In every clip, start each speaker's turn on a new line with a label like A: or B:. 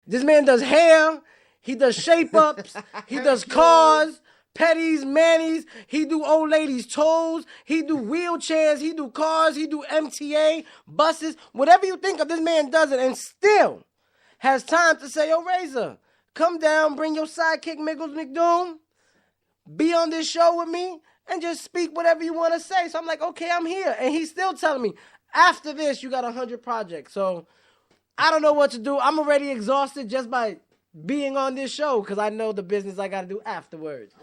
A: This man does hair. He does shape-ups. He does cars, petties, manis. He do old ladies' toes. He do wheelchairs. He do cars. He do MTA, buses. Whatever you think of, this man does it and still has time to say, yo, Razor, come down, bring your sidekick, Miggles McDoom, be on this show with me, and just speak whatever you want to say. So I'm like, okay, I'm here. And he's still telling me, after this, you got 100 projects. So I don't know what to do. I'm already exhausted just by being on this show because I know the business I got to do afterwards.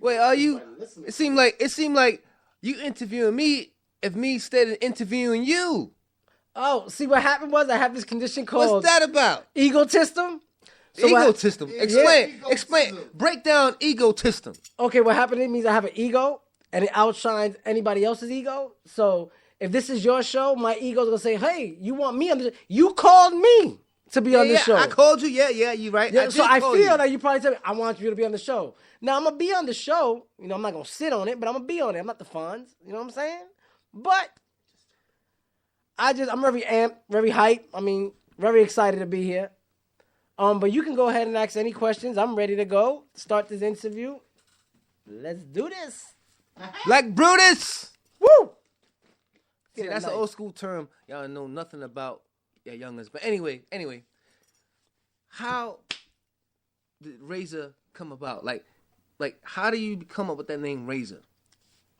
B: Wait, are you? It seemed like you interviewing me if me instead of interviewing you.
A: Oh, see what happened was I have this condition called...
B: What's that about?
A: Egotism. So
B: egotism. Explain. Break down egotism.
A: Okay, what happened it means I have an ego and it outshines anybody else's ego. So if this is your show, my ego's going to say, hey, you want me on the show? You called me to be on this show.
B: I called you. Yeah, you right.
A: Yeah, so I feel that you probably tell me, I want you to be on the show. Now, I'm going to be on the show. You know, I'm not going to sit on it, but I'm going to be on it. I'm not the Fonz. You know what I'm saying? But I'm very amped, very hyped. I mean, very excited to be here. But you can go ahead and ask any questions. I'm ready to go. Start this interview. Let's do this.
B: Like Brutus.
A: Woo!
B: See, that's an old school term. Y'all know nothing about youngers. But anyway, how did Razor come about? Like, how do you come up with that name Razor?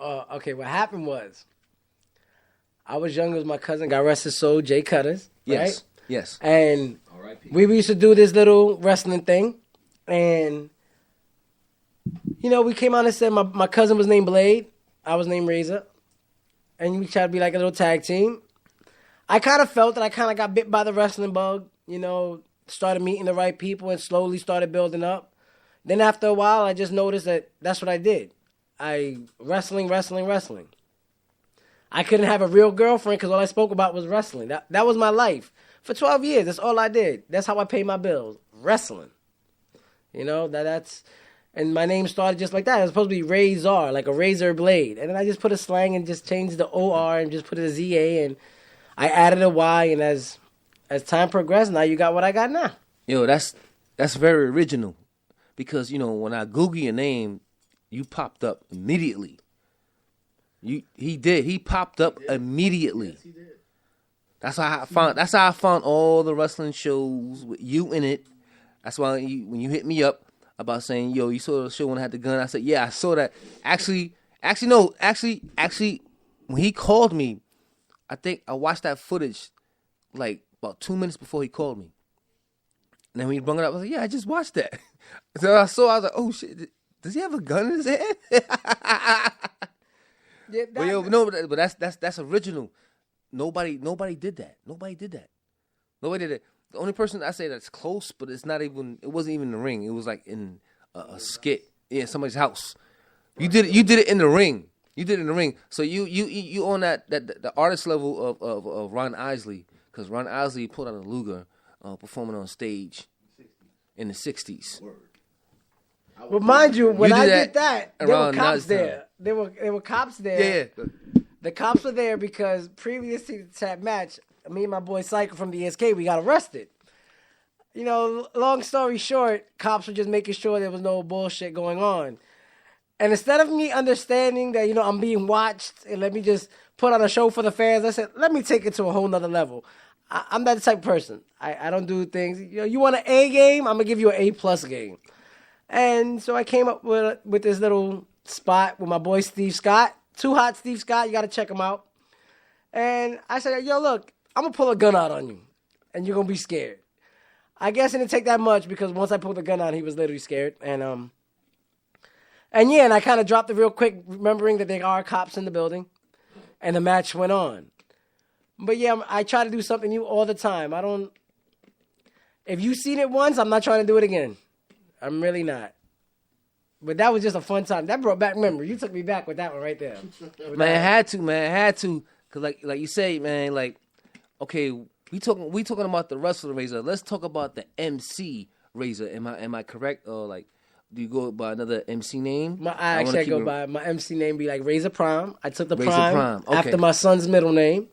A: Okay, what happened was I was young with my cousin, God rest his soul, Jay Cutters. Right?
B: Yes.
A: And we used to do this little wrestling thing. And, you know, we came out and said my cousin was named Blade. I was named Razor. And we tried to be like a little tag team. I kind of felt that I kind of got bit by the wrestling bug. You know, started meeting the right people and slowly started building up. Then after a while, I just noticed that that's what I did. Wrestling. I couldn't have a real girlfriend because all I spoke about was wrestling. That was my life. For 12 years, that's all I did. That's how I paid my bills. Wrestling. You know, and my name started just like that. It was supposed to be Razor, like a razor blade. And then I just put a slang and just changed the OR and just put a ZA and I added a Y. And as time progressed, now you got what I got now.
B: Yo, that's very original. Because, you know, when I Google your name, you popped up immediately. He popped up immediately. Yes, he did. That's how I found all the wrestling shows with you in it. That's why when you hit me up about saying, yo, you saw the show when I had the gun, I said, yeah, I saw that. Actually, when he called me, I think I watched that footage like about 2 minutes before he called me. And then when he brought it up, I was like, yeah, I just watched that. So I was like, oh shit, does he have a gun in his hand? Yeah, but that's original. Nobody did that. Nobody did that. The only person I say that's close, but it wasn't even in the ring. It was like in a skit in somebody's house. You did it in the ring. You did it in the ring. So you on that the artist level of Ron Isley, because Ron Isley pulled out a Luger performing on stage in the 60s.
A: Well, mind you, when I did that, there were cops there. There were cops there. Yeah. The cops were there because previous to that match, me and my boy Psycho from the ESK, we got arrested. You know, long story short, cops were just making sure there was no bullshit going on. And instead of me understanding that, you know, I'm being watched and let me just put on a show for the fans, I said, let me take it to a whole nother level. I'm that type of person. I don't do things. You know, you want an A game? I'm going to give you an A+ game. And so I came up with this little spot with my boy Steve Scott. Too Hot Steve Scott. You got to check him out. And I said, yo, look, I'm going to pull a gun out on you. And you're going to be scared. I guess it didn't take that much because once I pulled the gun out, he was literally scared. And I kind of dropped it real quick, remembering that there are cops in the building. And the match went on. But yeah, I try to do something new all the time. If you've seen it once, I'm not trying to do it again. I'm really not. But that was just a fun time. That brought back memory. You took me back with that one right there.
B: Man, I had to. Cause like you say, man, like, okay, we talking about the wrestler Razor. Let's talk about the MC Razor. Am I correct? Or like, do you go by another MC name?
A: I go by my MC name. Be like Razor Prime. I took the Prime after my son's middle name.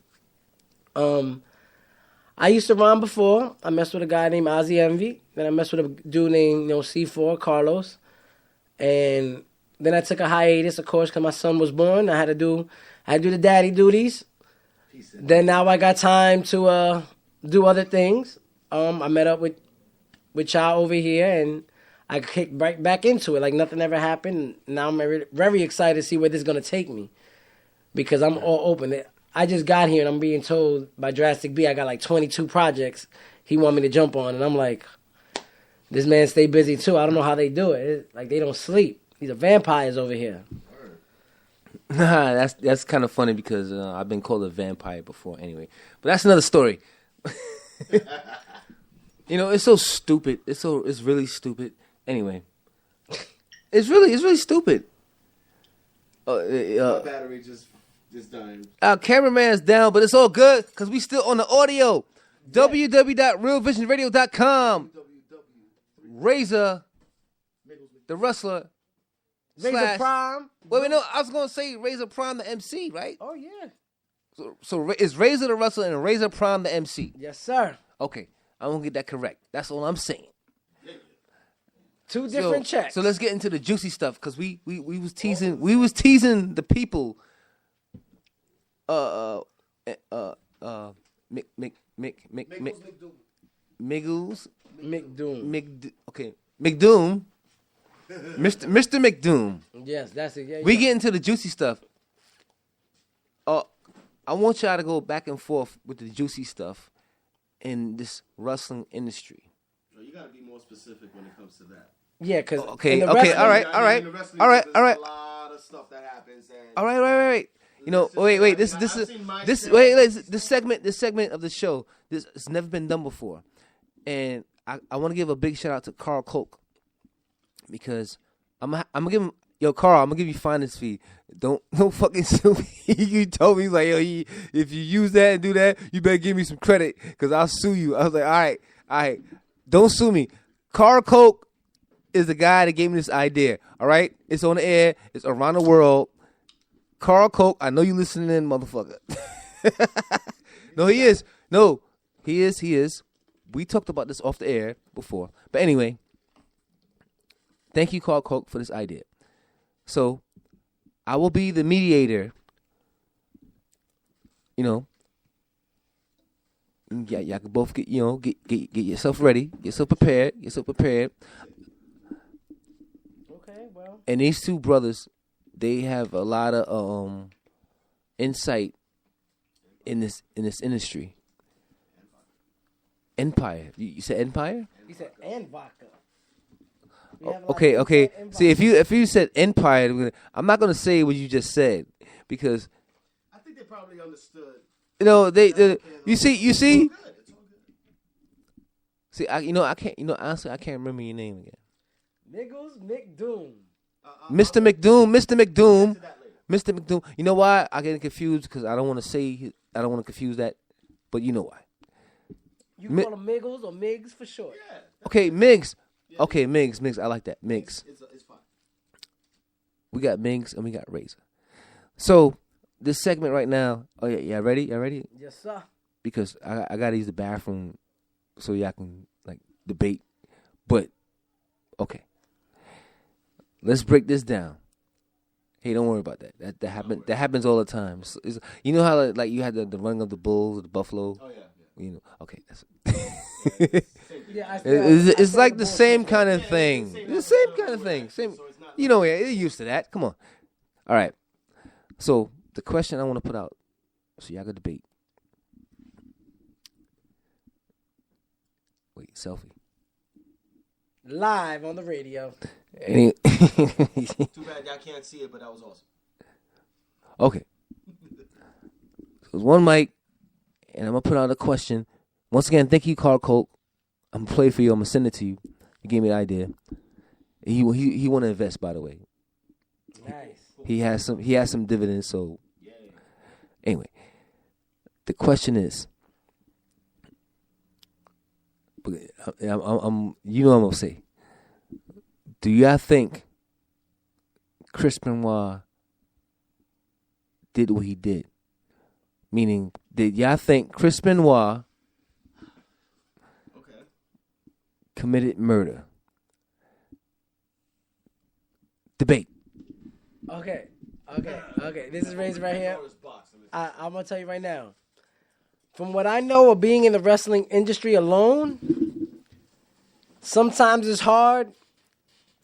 A: I used to rhyme before. I messed with a guy named Ozzy Envy. Then I messed with a dude named C4 Carlos, and then I took a hiatus, of course, because my son was born. I had to do the daddy duties. Then now I got time to do other things. I met up with y'all over here, and I kicked right back into it like nothing ever happened. Now I'm very, very excited to see where this is going to take me because I'm all open. I just got here, and I'm being told by Drastic B I got like 22 projects he want me to jump on, and I'm like, this man stay busy too. I don't know how they do it. It's like they don't sleep. These are vampires over here.
B: Nah, that's kind of funny because I've been called a vampire before anyway. But that's another story. It's so stupid. It's really stupid. Anyway, it's really stupid.
C: My battery just dying.
B: Our cameraman's down, but it's all good because we still on the audio. Yeah. www.realvisionradio.com. Razor, the wrestler.
A: Razor Prime.
B: Wait, no, I was gonna say Razor Prime, the MC, right?
A: Oh yeah.
B: So is Razor the wrestler and Razor Prime the MC?
A: Yes, sir.
B: Okay, I'm gonna get that correct. That's all I'm saying.
A: Two different checks.
B: So let's get into the juicy stuff because we was teasing the people. Miggles.
A: McDoom.
B: Okay, McDoom. Mr. McDoom.
A: Yes, that's it. Yeah,
B: we get into the juicy stuff. I want y'all to go back and forth with the juicy stuff in this wrestling industry.
C: You got to be more specific when it comes to that.
A: Yeah, because
B: all right. A lot
C: of stuff that happens.
B: All right. This segment of the show. This has never been done before, and I want to give a big shout out to Carl Koch because I'm gonna give him. Yo, Carl, I'm gonna give you finder's fee. Don't fucking sue me. You told me like, yo, if you use that and do that, you better give me some credit because I'll sue you. I was like, all right, don't sue me. Carl Koch is the guy that gave me this idea. All right, it's on the air. It's around the world. Carl Koch, I know you listening in, motherfucker. No, he is. No, he is. We talked about this off the air before, but anyway, thank you, Carl Koch, for this idea. So, I will be the mediator. Y'all can both get yourself ready, get yourself prepared.
A: Okay, well.
B: And these two brothers, they have a lot of insight in this industry. Empire. You said Empire?
A: He said and vodka.
B: Okay. See, if you said Empire, I'm not gonna say what you just said because
C: I think they probably understood.
B: You see.
C: It's all good.
B: See, I can't. Honestly, I can't remember your name again.
A: Miggles McDoom.
B: Mr. McDoom. You know why I get confused? Because I don't want to confuse that, but you know why.
A: You can call him Miggles or Miggs for short.
C: Yeah.
B: Okay, Miggs. Okay, Miggs. I like that. Miggs.
C: It's fine.
B: We got Miggs and we got Razor. So this segment right now. Oh yeah, y'all ready?
A: Yes, sir.
B: Because I gotta use the bathroom so y'all can debate. But okay, let's break this down. Hey, don't worry about that. That happens all the time. It's, you know how you had the running of the bulls, the buffalo.
C: Oh yeah.
B: Okay, that's
A: it's
B: like the same kind of thing. The same kind of thing. Same. You're used to that. Come on. All right. So the question I want to put out, so y'all can debate. Wait, selfie.
A: Live on the radio.
C: Too bad y'all can't see it, but that was awesome.
B: Okay. So there's one mic. And I'm going to put out a question. Once again, thank you, Carl Koch. I'm going to play it for you. I'm going to send it to you. You gave me the idea. He want to invest, by the way.
A: Nice.
B: He has some dividends, so.
C: Yeah.
B: Anyway, the question is, I'm what I'm going to say. Do y'all think Chris Benoit did what he did? Meaning, did y'all think Chris Benoit committed murder. Debate.
A: Okay. This is Razor right here. I'm going to tell you right now. From what I know of being in the wrestling industry alone, sometimes it's hard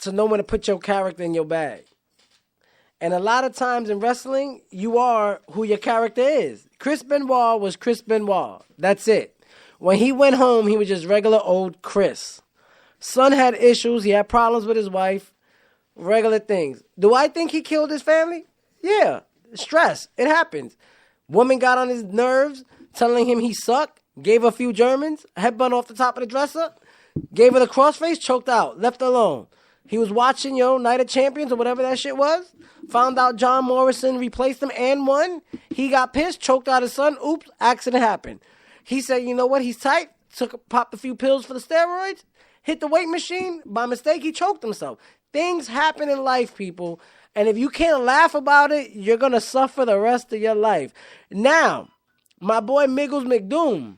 A: to know when to put your character in your bag. And a lot of times in wrestling, you are who your character is. Chris Benoit was Chris Benoit. That's it. When he went home, he was just regular old Chris. Son had issues. He had problems with his wife. Regular things. Do I think he killed his family? Yeah. Stress. It happens. Woman got on his nerves, telling him he sucked. Gave her a few Germans. Headbutt off the top of the dresser. Gave her the crossface. Choked out. Left her alone. He was watching, Night of Champions or whatever that shit was. Found out John Morrison replaced him and won. He got pissed. Choked out his son. Oops. Accident happened. He said, you know what? He's tight. Popped a few pills for the steroids. Hit the weight machine. By mistake, he choked himself. Things happen in life, people. And if you can't laugh about it, you're going to suffer the rest of your life. Now, my boy Miggles McDoom,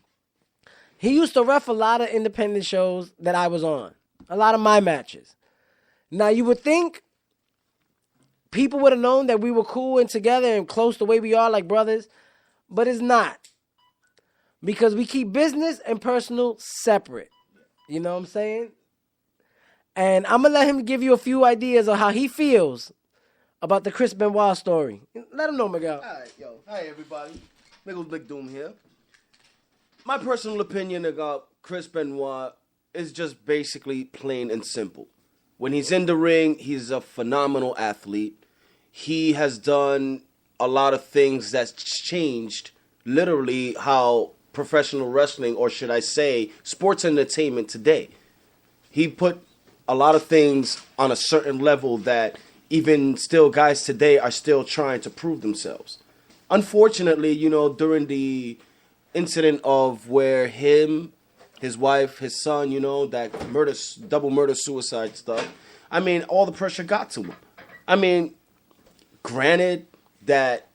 A: he used to ref a lot of independent shows that I was on. A lot of my matches. Now, you would think people would have known that we were cool and together and close the way we are like brothers. But it's not. Because we keep business and personal separate. You know what I'm saying? And I'm going to let him give you a few ideas of how he feels about the Chris Benoit story. Let him know, Miguel.
D: All right, Hi, everybody. Miggles McDoom here. My personal opinion about Chris Benoit is just basically plain and simple. When he's in the ring, he's a phenomenal athlete. He has done a lot of things that's changed literally how professional wrestling, or should I say, sports entertainment today. He put a lot of things on a certain level that even still guys today are still trying to prove themselves. Unfortunately, during the incident of where him, his wife, his son, that double murder, suicide stuff, all the pressure got to him. Granted that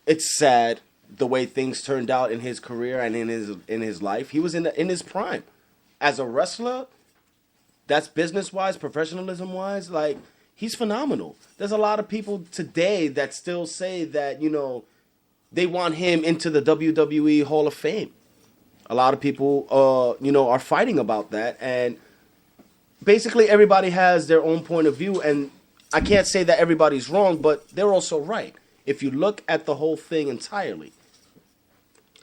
D: it's sad the way things turned out in his career and in his life. He was in his prime. As a wrestler, that's business-wise, professionalism-wise, he's phenomenal. There's a lot of people today that still say that, they want him into the WWE Hall of Fame. A lot of people, are fighting about that. And basically everybody has their own point of view. And I can't say that everybody's wrong, but they're also right. If you look at the whole thing entirely.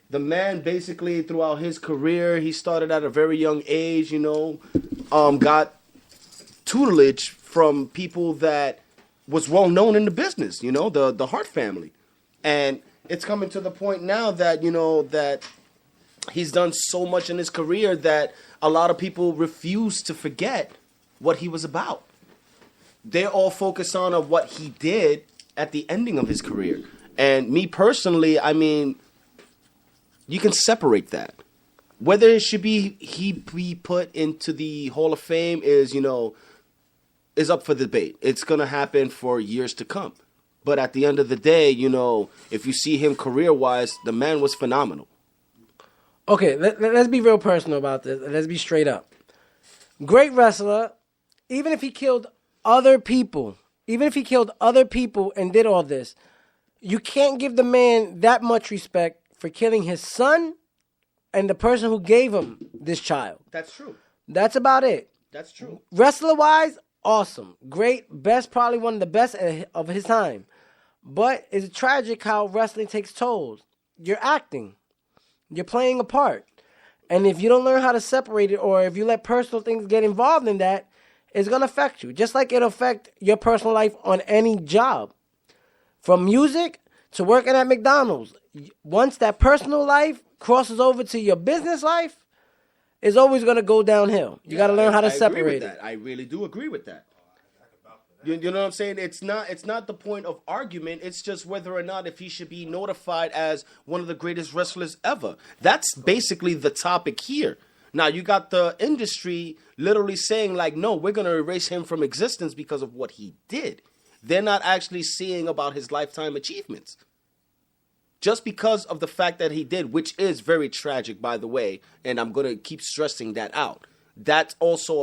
D: The man basically throughout his career, he started at a very young age, got tutelage from people that was well known in the business, the Hart family. And it's coming to the point now that, that he's done so much in his career that a lot of people refuse to forget what he was about. They're all focused on what he did at the ending of his career. And me personally, you can separate that. Whether it should he be put into the Hall of Fame is up for debate. It's going to happen for years to come. But at the end of the day, if you see him career-wise, the man was phenomenal.
A: Okay, let's be real personal about this. Let's be straight up. Great wrestler, even if he killed other people and did all this, you can't give the man that much respect for killing his son and the person who gave him this child.
D: That's true.
A: That's about it.
D: That's true.
A: Wrestler-wise, awesome. Great. Best, probably one of the best of his time. But it's tragic how wrestling takes tolls. You're acting. You're playing a part. And if you don't learn how to separate it, or if you let personal things get involved in that, it's going to affect you. Just like it'll affect your personal life on any job. From music to working at McDonald's. Once that personal life crosses over to your business life, it's always going to go downhill. You got to learn how to separate it.
D: I really do agree with that. You know what I'm saying? It's not the point of argument. It's just whether or not if he should be notified as one of the greatest wrestlers ever. That's basically the topic here. Now, you got the industry literally saying no, we're going to erase him from existence because of what he did. They're not actually seeing about his lifetime achievements. Just because of the fact that he did, which is very tragic, by the way, and I'm going to keep stressing that out. that's also